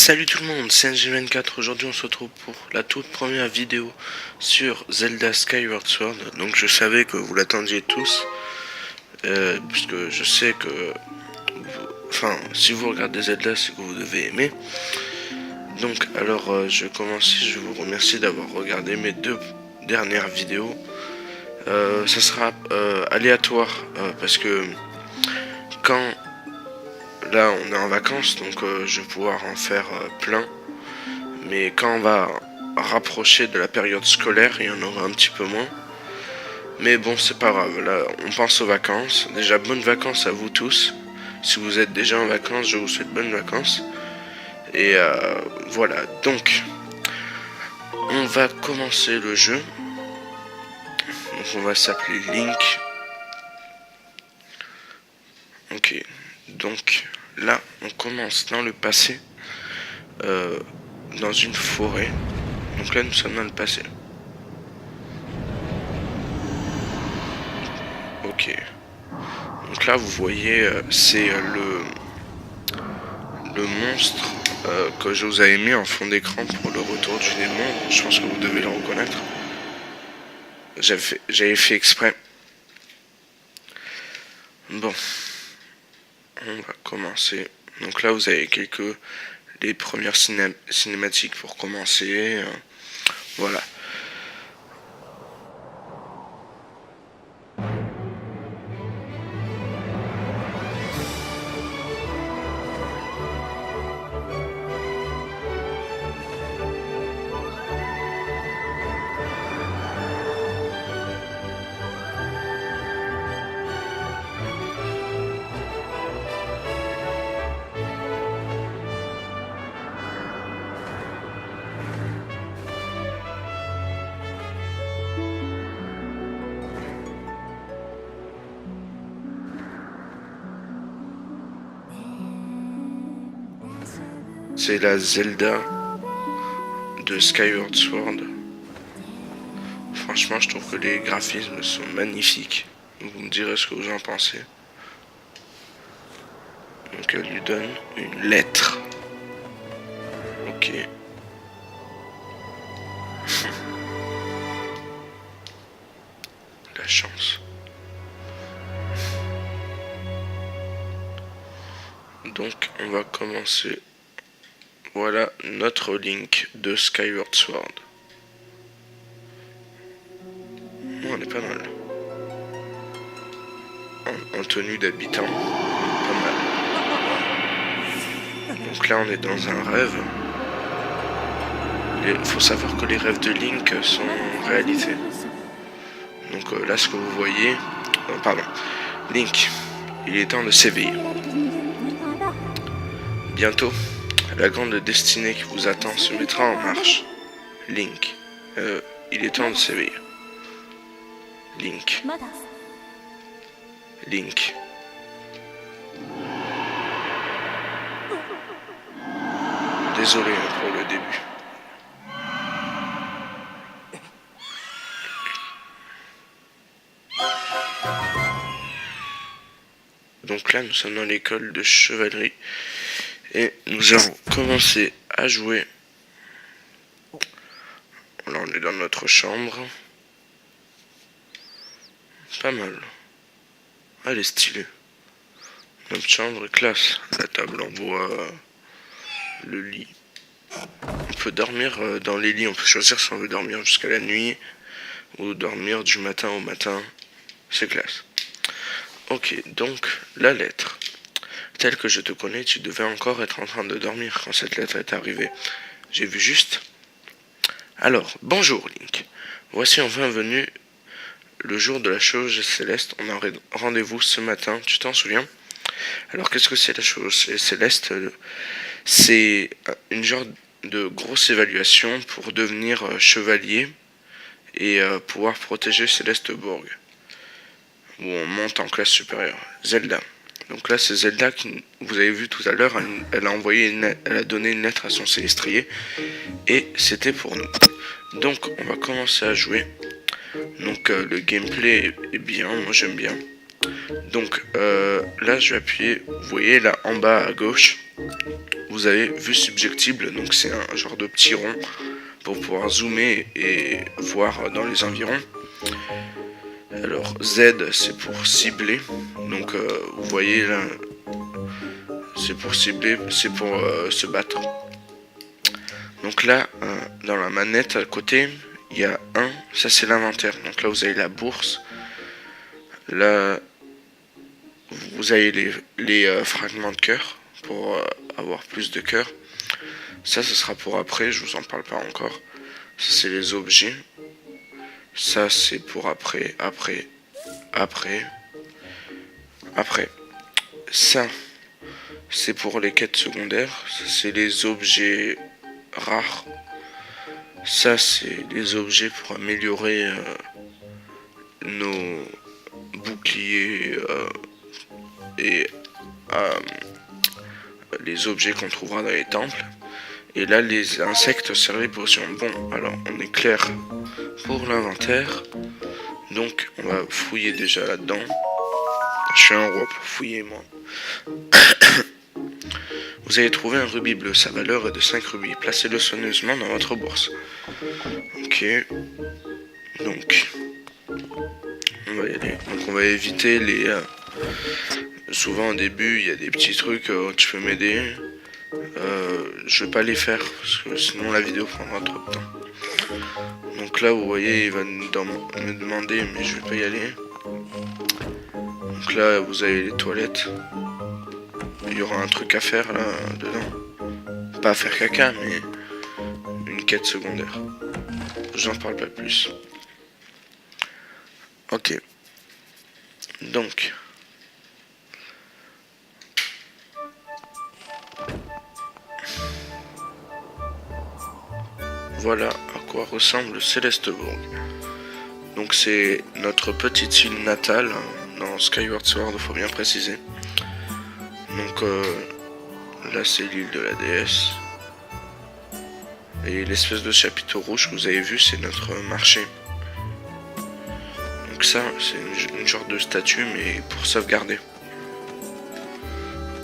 Salut tout le monde, c'est NG24. Aujourd'hui on se retrouve pour la toute première vidéo sur Zelda Skyward Sword. Donc je savais que vous l'attendiez tous, puisque je sais que si vous regardez Zelda, c'est que vous devez aimer. Donc alors je commence, je vous remercie d'avoir regardé mes deux dernières vidéos. Ça sera aléatoire, parce que quand là on est en vacances, donc je vais pouvoir en faire plein. Mais quand on va rapprocher de la période scolaire, il y en aura un petit peu moins. Mais bon, c'est pas grave, là on pense aux vacances. Déjà bonnes vacances à vous tous. Si vous êtes déjà en vacances, je vous souhaite bonnes vacances. Et voilà, donc on va commencer le jeu. Donc on va s'appeler Link. Ok, donc là on commence dans le passé, dans une forêt. Donc là nous sommes dans le passé. Ok. Donc là vous voyez, c'est le monstre que je vous avais mis en fond d'écran pour le retour du démon. Je pense que vous devez le reconnaître. J'avais fait exprès. Bon, on va commencer. Donc là vous avez les premières cinématiques pour commencer. Voilà. C'est la Zelda de Skyward Sword. Franchement, je trouve que les graphismes sont magnifiques. Vous me direz ce que vous en pensez. Donc elle lui donne une lettre. Ok. La chance. Donc on va commencer. Voilà notre Link de Skyward Sword. On est pas mal. En tenue d'habitant. Pas mal. Donc là on est dans un rêve. Il faut savoir que les rêves de Link sont réalité. Donc là ce que vous voyez... pardon. Link, il est temps de s'éveiller. Bientôt, la grande destinée qui vous attend se mettra en marche. Link, il est temps de s'éveiller. Link. Link. Désolé pour le début. Donc là, nous sommes dans l'école de chevalerie. Et nous allons commencer à jouer. Là, on est dans notre chambre. Pas mal. Elle est stylée. Notre chambre est classe. La table en bois. Le lit. On peut dormir dans les lits. On peut choisir si on veut dormir jusqu'à la nuit. Ou dormir du matin au matin. C'est classe. Ok, donc la lettre. Tel que je te connais, tu devais encore être en train de dormir quand cette lettre est arrivée. J'ai vu juste. Alors, bonjour Link. Voici enfin venu le jour de la chose céleste. On a rendez-vous ce matin, tu t'en souviens? Alors, qu'est-ce que c'est la chose céleste? C'est une genre de grosse évaluation pour devenir chevalier et pouvoir protéger Célesteburg, où on monte en classe supérieure. Zelda. Donc là, c'est Zelda qui, vous avez vu tout à l'heure, elle a donné une lettre à son célestrier et c'était pour nous. Donc, on va commencer à jouer. Donc, le gameplay est bien, moi j'aime bien. Donc, là, je vais appuyer, vous voyez là en bas à gauche, vous avez vue subjectible, donc c'est un genre de petit rond pour pouvoir zoomer et voir dans les environs. Alors Z c'est pour cibler, donc vous voyez là, c'est pour cibler, c'est pour se battre. Donc là, dans la manette à côté, il y a 1, ça c'est l'inventaire. Donc là vous avez la bourse, là vous avez les fragments de cœur pour avoir plus de cœur. Ça ce sera pour après, je vous en parle pas encore. Ça c'est les objets. Ça c'est pour après. Ça c'est pour les quêtes secondaires. Ça c'est les objets rares. Ça c'est les objets pour améliorer nos boucliers et les objets qu'on trouvera dans les temples. Et là les insectes servent les potions. Bon, alors on est clair pour l'inventaire. Donc on va fouiller déjà là-dedans. Je suis un roi pour fouiller moi. Vous avez trouvé un rubis bleu, sa valeur est de 5 rubis. Placez-le soigneusement dans votre bourse. Ok. Donc on va y aller. Donc on va éviter les... souvent au début il y a des petits trucs, tu peux m'aider. Je vais pas les faire parce que sinon la vidéo prendra trop de temps. Donc là vous voyez il va me demander mais je vais pas y aller. Donc là vous avez les toilettes. Il y aura un truc à faire là dedans. Pas à faire caca mais une quête secondaire. J'en parle pas plus. Ok. Donc voilà à quoi ressemble Célesteburg. Donc c'est notre petite île natale dans Skyward Sword, il faut bien préciser. Donc là c'est l'île de la déesse. Et l'espèce de chapiteau rouge que vous avez vu c'est notre marché. Donc ça c'est une genre de statue mais pour sauvegarder.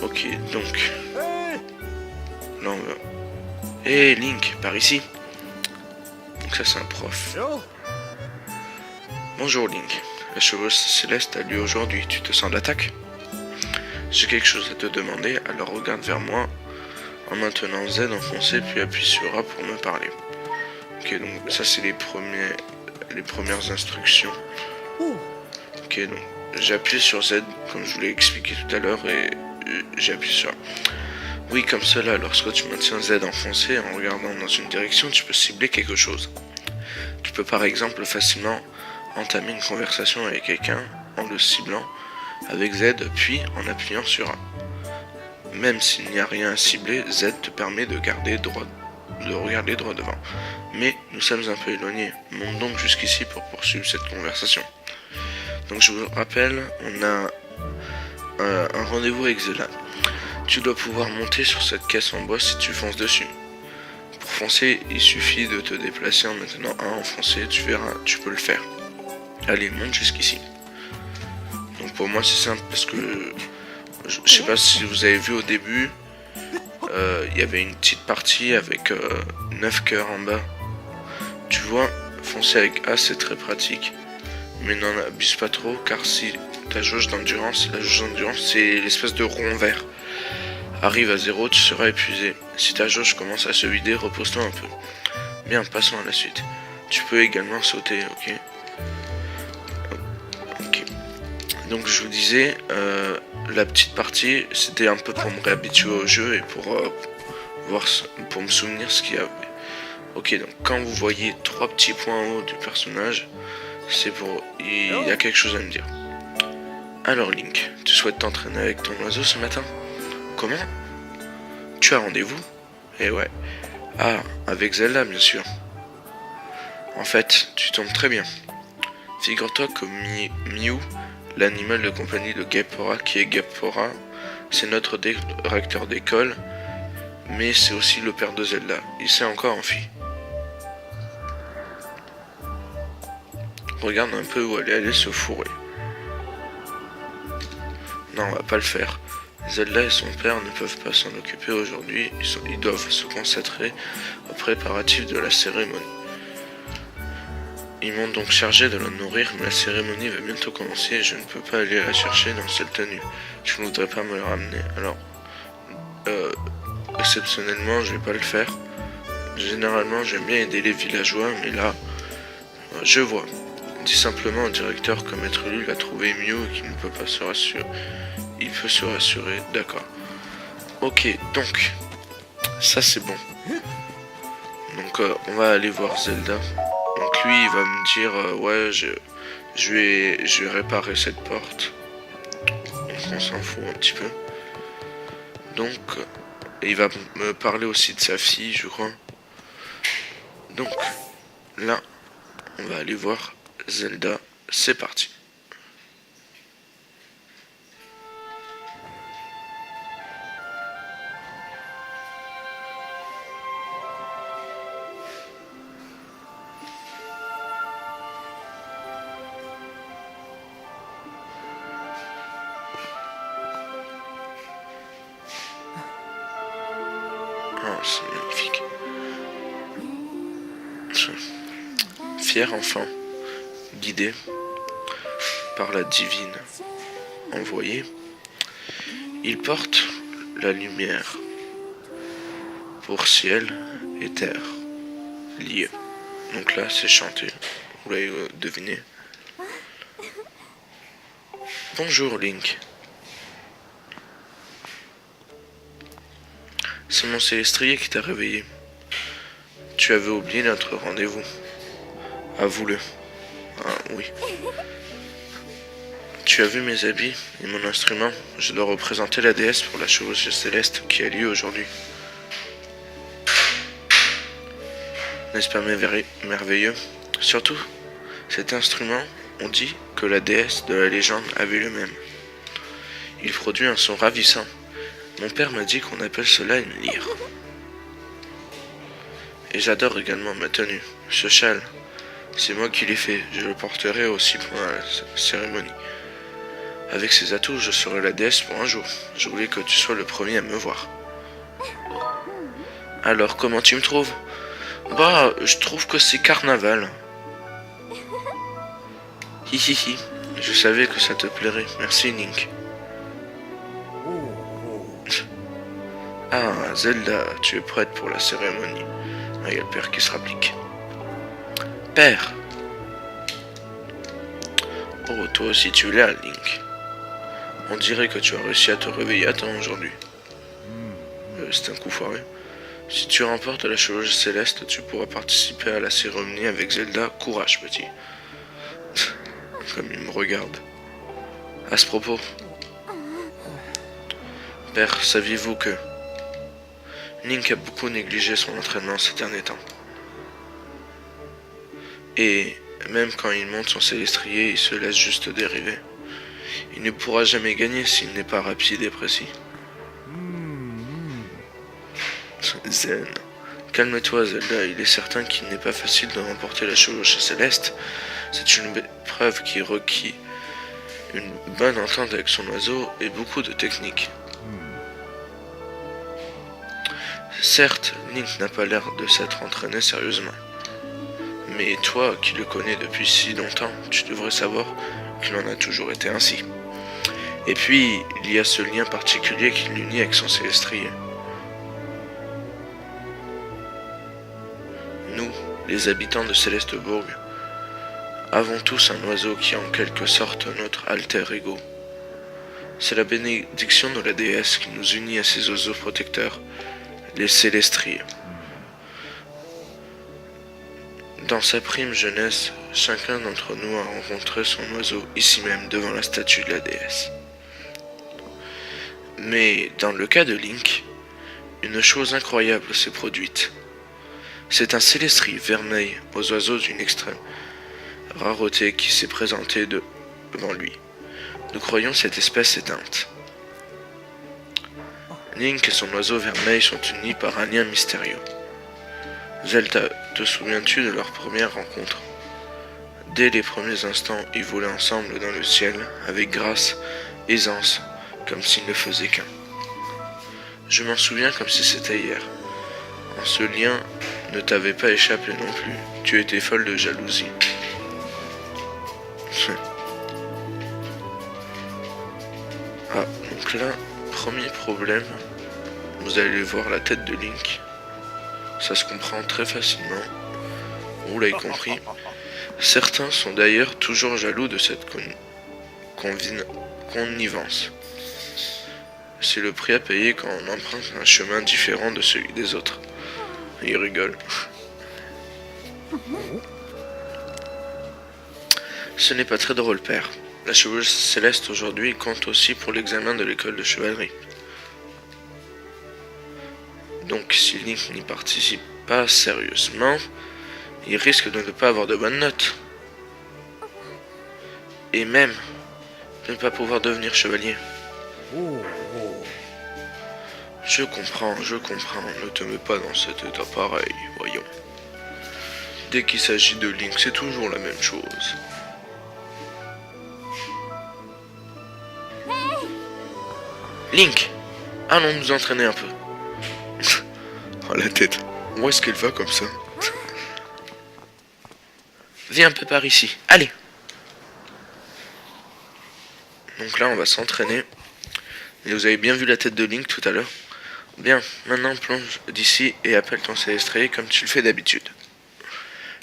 Ok donc là on va... Hey Link, par ici. Donc ça c'est un prof. Bonjour Link, la chevauche céleste a lieu aujourd'hui, tu te sens d'attaque? J'ai quelque chose à te demander, alors regarde vers moi en maintenant Z enfoncé puis appuie sur A pour me parler. Ok donc ça c'est les premières instructions. Ok donc j'appuie sur Z comme je vous l'ai expliqué tout à l'heure et j'appuie sur A. Oui, comme cela, lorsque tu maintiens Z enfoncé en regardant dans une direction, tu peux cibler quelque chose. Tu peux par exemple facilement entamer une conversation avec quelqu'un en le ciblant avec Z puis en appuyant sur A. Même s'il n'y a rien à cibler, Z te permet de regarder droit devant. Mais nous sommes un peu éloignés. Monte donc jusqu'ici pour poursuivre cette conversation. Donc je vous rappelle, on a un rendez-vous avec Zelda. Tu dois pouvoir monter sur cette caisse en bois si tu fonces dessus. Pour foncer, il suffit de te déplacer en maintenant A enfoncé, tu verras, tu peux le faire. Allez, monte jusqu'ici. Donc pour moi c'est simple parce que je sais pas si vous avez vu au début, il y avait une petite partie avec 9 cœurs en bas. Tu vois, foncer avec A c'est très pratique, mais n'en abuse pas trop car si ta jauge d'endurance, la jauge d'endurance c'est l'espèce de rond vert, arrive à 0, tu seras épuisé. Si ta jauge commence à se vider, repose-toi un peu. Bien, passons à la suite. Tu peux également sauter, ok. Donc je vous disais, la petite partie, c'était un peu pour me réhabituer au jeu et pour me souvenir ce qu'il y avait. Ok, donc quand vous voyez 3 petits points en haut du personnage, c'est pour... il y a quelque chose à me dire. Alors Link, tu souhaites t'entraîner avec ton oiseau ce matin? Comment? Tu as rendez-vous? Eh ouais. Ah, avec Zelda bien sûr. En fait, tu tombes très bien. Figure-toi que Mew, l'animal de compagnie de Gapora, qui est Gapora, c'est notre directeur d'école, mais c'est aussi le père de Zelda. Il s'est encore enfui. Regarde un peu où elle est allée se fourrer. Non, on va pas le faire. Zelda et son père ne peuvent pas s'en occuper aujourd'hui, ils doivent se concentrer aux préparatifs de la cérémonie. Ils m'ont donc chargé de la nourrir, mais la cérémonie va bientôt commencer et je ne peux pas aller la chercher dans cette tenue. Je ne voudrais pas me la ramener, alors exceptionnellement je vais pas le faire. Généralement j'aime bien aider les villageois, mais là je vois. Dis simplement au directeur que Maître Lul a trouvé Mew et qu'il ne peut pas se rassurer. Il peut se rassurer, d'accord. Ok, donc ça c'est bon. Donc on va aller voir Zelda. Donc lui il va me dire ouais je vais réparer cette porte. Donc on s'en fout un petit peu. Donc il va me parler aussi de sa fille je crois. Donc là on va aller voir Zelda. C'est parti. Oh, c'est magnifique. Fier enfant, guidé par la divine envoyée, il porte la lumière pour ciel et terre liés. Donc là, c'est chanté, vous l'avez deviné. Bonjour Link. C'est mon Célestrier qui t'a réveillé. Tu avais oublié notre rendez-vous. Avoue-le. Ah oui. Tu as vu mes habits et mon instrument. Je dois représenter la déesse pour la chevauchée céleste qui a lieu aujourd'hui. N'est-ce pas merveilleux? Surtout, cet instrument, on dit que la déesse de la légende avait le même. Il produit un son ravissant. Mon père m'a dit qu'on appelle cela une lyre. Et j'adore également ma tenue, ce châle. C'est moi qui l'ai fait, je le porterai aussi pendant la cérémonie. Avec ces atouts, je serai la déesse pour un jour. Je voulais que tu sois le premier à me voir. Alors, comment tu me trouves? Bah, je trouve que c'est carnaval. Hihihi, je savais que ça te plairait. Merci, Link. Ah, Zelda, tu es prête pour la cérémonie. Ah, il y a le père qui se rapplique. Père! Oh, toi aussi tu es là, Link. On dirait que tu as réussi à te réveiller à temps aujourd'hui. C'est un coup foiré. Si tu remportes la chevauchée céleste, tu pourras participer à la cérémonie avec Zelda. Courage, petit. Comme il me regarde. À ce propos, père, saviez-vous que Link a beaucoup négligé son entraînement ces derniers temps? Et même quand il monte son Célestrier, il se laisse juste dériver. Il ne pourra jamais gagner s'il n'est pas rapide et précis. Zen. Calme-toi, Zelda, il est certain qu'il n'est pas facile de remporter la chevauchée céleste. C'est une preuve qui requiert une bonne entente avec son oiseau et beaucoup de technique. Certes, Link n'a pas l'air de s'être entraîné sérieusement. Mais toi, qui le connais depuis si longtemps, tu devrais savoir qu'il en a toujours été ainsi. Et puis, il y a ce lien particulier qui l'unit avec son Célestrier. Nous, les habitants de Célestebourg, avons tous un oiseau qui est en quelque sorte notre alter ego. C'est la bénédiction de la déesse qui nous unit à ces oiseaux protecteurs, les Célestriers. Dans sa prime jeunesse, chacun d'entre nous a rencontré son oiseau ici même devant la statue de la déesse. Mais dans le cas de Link, une chose incroyable s'est produite. C'est un Célestri vermeil aux oiseaux d'une extrême rareté qui s'est présenté devant lui. Nous croyons cette espèce éteinte. Link et son oiseau vermeil sont unis par un lien mystérieux. Zelda, te souviens-tu de leur première rencontre? Dès les premiers instants, ils volaient ensemble dans le ciel, avec grâce, aisance, comme s'ils ne faisaient qu'un. Je m'en souviens comme si c'était hier. Ce lien ne t'avait pas échappé non plus. Tu étais folle de jalousie. Ah, donc là, premier problème, vous allez voir la tête de Link. Ça se comprend très facilement. Vous l'avez compris. Certains sont d'ailleurs toujours jaloux de cette connivence. C'est le prix à payer quand on emprunte un chemin différent de celui des autres. Il rigole. Ce n'est pas très drôle, père. La chevauche céleste aujourd'hui compte aussi pour l'examen de l'école de chevalerie. Donc si Link n'y participe pas sérieusement, il risque de ne pas avoir de bonnes notes. Et même de ne pas pouvoir devenir chevalier. Je comprends, ne te mets pas dans cet état pareil, voyons. Dès qu'il s'agit de Link, c'est toujours la même chose. Link, allons nous entraîner un peu. Oh la tête, où est-ce qu'elle va comme ça? Viens un peu par ici, allez. Donc là on va s'entraîner. Et vous avez bien vu la tête de Link tout à l'heure. Bien, maintenant plonge d'ici et appelle ton Célestrie comme tu le fais d'habitude.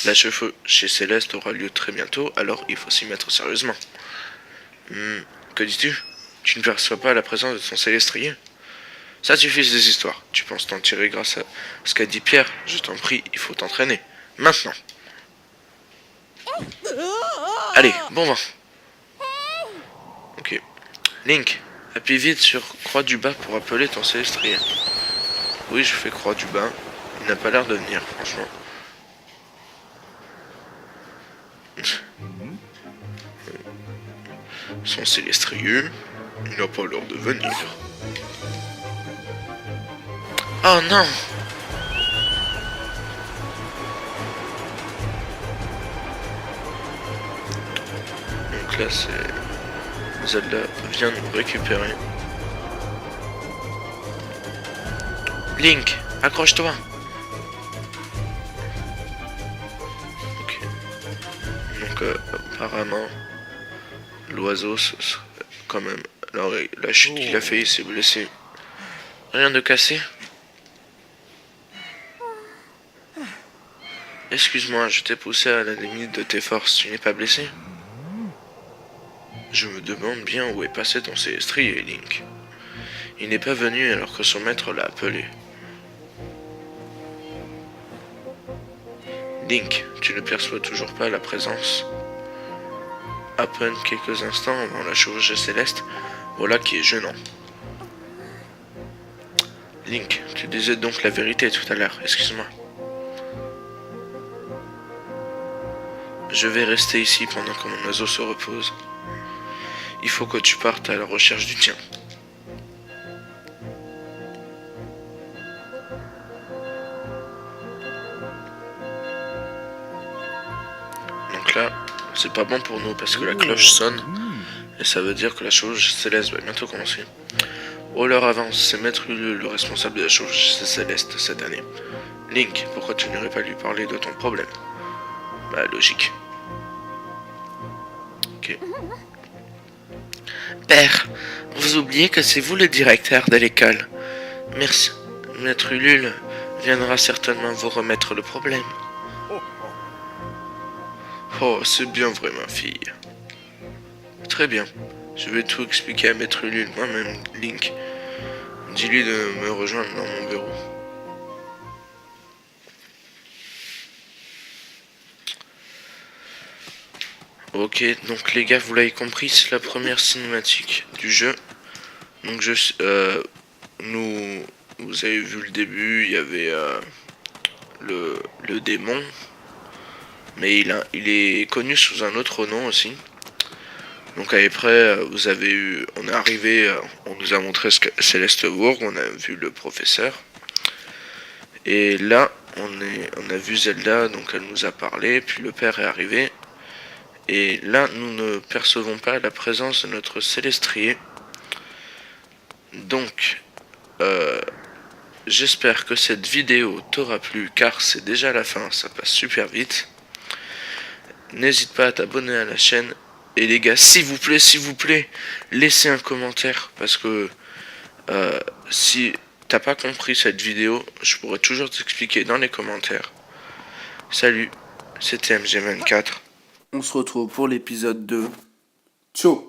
La chevauche chez Céleste aura lieu très bientôt, alors il faut s'y mettre sérieusement. Que dis-tu? Tu ne perçois pas la présence de ton Célestrier? Ça suffit ces histoires. Tu penses t'en tirer grâce à ce qu'a dit Pierre? Je t'en prie, il faut t'entraîner. Maintenant. Allez, bon vent. Ok. Link, appuie vite sur croix du bas pour appeler ton Célestrier. Oui, je fais croix du bas. Il n'a pas l'air de venir, franchement. Son Célestrier, il n'a pas l'air de venir. Oh non! Donc là, c'est... Zelda vient nous récupérer. Link, accroche-toi! Ok. Donc apparemment, l'oiseau, ce serait quand même... Alors, la chute qu'il a fait, il s'est blessé. Rien de cassé? Excuse-moi, je t'ai poussé à la limite de tes forces, tu n'es pas blessé? Je me demande bien où est passé ton Célestrier, Link. Il n'est pas venu alors que son maître l'a appelé. Link, tu ne perçois toujours pas la présence? À peine quelques instants avant la chevauche céleste, voilà qui est gênant. Link, tu disais donc la vérité tout à l'heure, excuse-moi. Je vais rester ici pendant que mon oiseau se repose. Il faut que tu partes à la recherche du tien. Donc là, c'est pas bon pour nous parce que la cloche sonne. Et ça veut dire que la chevauche céleste va bientôt commencer. Oh l'heure avance, c'est Maître Ulule le responsable de la chevauche céleste cette année. Link, pourquoi tu n'irais pas lui parler de ton problème? Bah logique. Ok. Père, vous oubliez que c'est vous le directeur de l'école. Merci. Maître Ulule viendra certainement vous remettre le problème. Oh, c'est bien vrai, ma fille. Très bien. Je vais tout expliquer à Maître Ulule moi-même, Link. Dis-lui de me rejoindre dans mon bureau. Ok, donc les gars, vous l'avez compris, c'est la première cinématique du jeu. Donc vous avez vu le début, il y avait le démon, mais il est connu sous un autre nom aussi. Donc après, on est arrivé, on nous a montré Célestebourg, on a vu le professeur, et là on a vu Zelda, donc elle nous a parlé, puis le père est arrivé. Et là, nous ne percevons pas la présence de notre Célestrier. Donc, j'espère que cette vidéo t'aura plu car c'est déjà la fin, ça passe super vite. N'hésite pas à t'abonner à la chaîne. Et les gars, s'il vous plaît, laissez un commentaire parce que si t'as pas compris cette vidéo, je pourrais toujours t'expliquer dans les commentaires. Salut, c'était MG24. On se retrouve pour l'épisode 2. Ciao.